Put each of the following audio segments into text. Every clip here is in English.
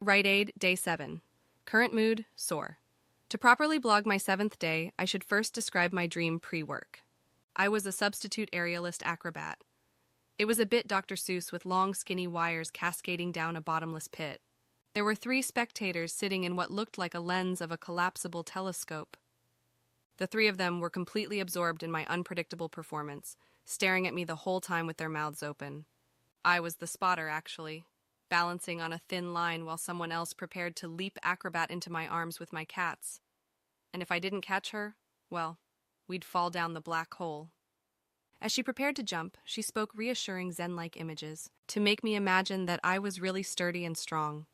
Rite Aid, Day 7. Current mood, sore. To properly blog my 7th day, I should first describe my dream pre-work. I was a substitute aerialist acrobat. It was a bit Dr. Seuss with long skinny wires cascading down a bottomless pit. There were 3 spectators sitting in what looked like a lens of a collapsible telescope. The 3 of them were completely absorbed in my unpredictable performance, staring at me the whole time with their mouths open. I was the spotter, actually, balancing on a thin line while someone else prepared to leap acrobat into my arms with my cats. And if I didn't catch her, well, we'd fall down the black hole. As she prepared to jump, she spoke reassuring Zen-like images to make me imagine that I was really sturdy and strong.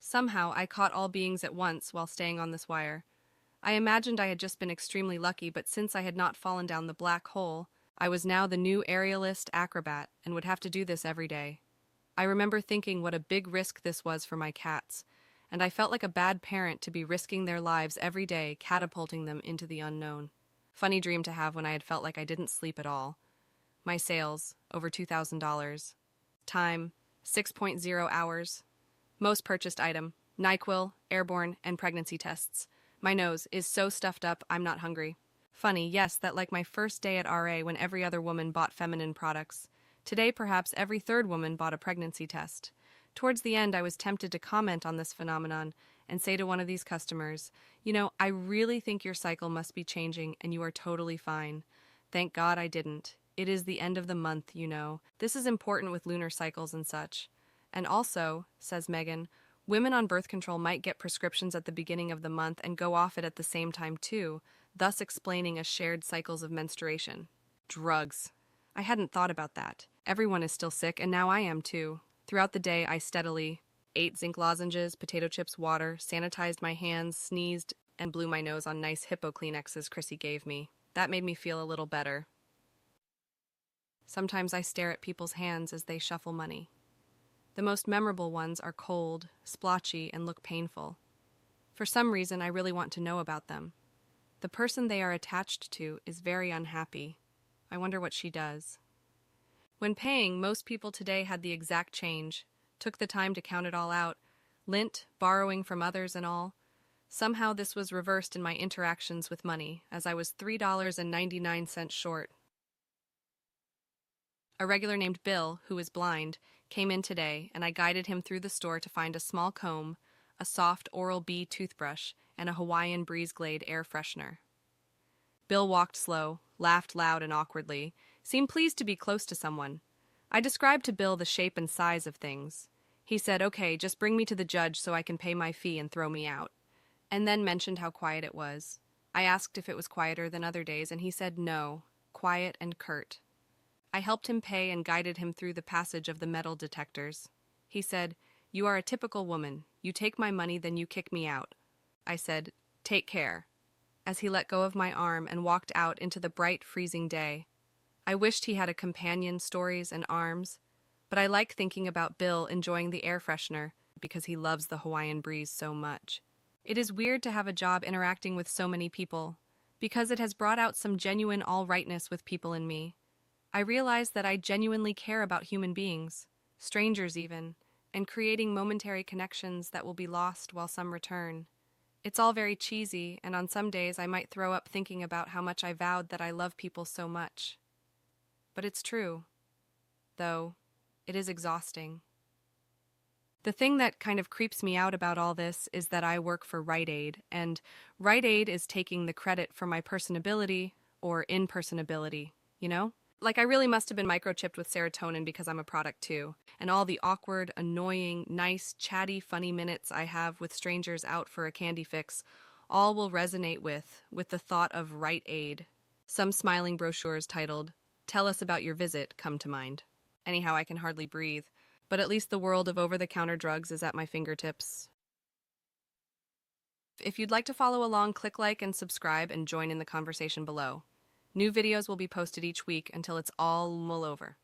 Somehow, I caught all beings at once while staying on this wire. I imagined I had just been extremely lucky, but since I had not fallen down the black hole, I was now the new aerialist acrobat and would have to do this every day. I remember thinking what a big risk this was for my cats, and I felt like a bad parent to be risking their lives every day, catapulting them into the unknown. Funny dream to have when I had felt like I didn't sleep at all. My sales, over $2,000. Time, 6.0 hours. Most purchased item, NyQuil, airborne, and pregnancy tests. My nose is so stuffed up, I'm not hungry. Funny, yes, that like my first day at RA when every other woman bought feminine products. Today, perhaps every third woman bought a pregnancy test. Towards the end, I was tempted to comment on this phenomenon and say to one of these customers, I really think your cycle must be changing and you are totally fine. Thank God I didn't. It is the end of the month, This is important with lunar cycles and such. And also, says Megan, women on birth control might get prescriptions at the beginning of the month and go off it at the same time too, thus explaining a shared cycles of menstruation. Drugs. I hadn't thought about that. Everyone is still sick, and now I am too. Throughout the day, I steadily ate zinc lozenges, potato chips, water, sanitized my hands, sneezed, and blew my nose on nice Hippo Kleenexes Chrissy gave me. That made me feel a little better. Sometimes I stare at people's hands as they shuffle money. The most memorable ones are cold, splotchy, and look painful. For some reason, I really want to know about them. The person they are attached to is very unhappy. I wonder what she does. When paying, most people today had the exact change, took the time to count it all out, lint, borrowing from others and all. Somehow this was reversed in my interactions with money, as I was $3.99 short. A regular named Bill, who is blind, came in today, and I guided him through the store to find a small comb, a soft Oral-B toothbrush, and a Hawaiian Breeze Glade air freshener. Bill walked slow, laughed loud and awkwardly, seemed pleased to be close to someone. I described to Bill the shape and size of things. He said, "Okay, just bring me to the judge so I can pay my fee and throw me out," and then mentioned how quiet it was. I asked if it was quieter than other days, and he said no, quiet and curt. I helped him pay and guided him through the passage of the metal detectors. He said, "You are a typical woman. You take my money, then you kick me out." I said, "Take care," as he let go of my arm and walked out into the bright, freezing day. I wished he had a companion, stories, and arms, but I like thinking about Bill enjoying the air freshener because he loves the Hawaiian Breeze so much. It is weird to have a job interacting with so many people, because it has brought out some genuine all-rightness with people in me. I realize that I genuinely care about human beings, strangers even, and creating momentary connections that will be lost while some return. It's all very cheesy, and on some days I might throw up thinking about how much I vowed that I love people so much. But it's true, though it is exhausting. The thing that kind of creeps me out about all this is that I work for Rite Aid, and Rite Aid is taking the credit for my personability or impersonability, Like I really must have been microchipped with serotonin because I'm a product too, and all the awkward, annoying, nice, chatty, funny minutes I have with strangers out for a candy fix all will resonate with the thought of Rite Aid. Some smiling brochures titled, "Tell us about your visit," come to mind. Anyhow, I can hardly breathe, but at least the world of over-the-counter drugs is at my fingertips. If you'd like to follow along, click like and subscribe and join in the conversation below. New videos will be posted each week until it's all over.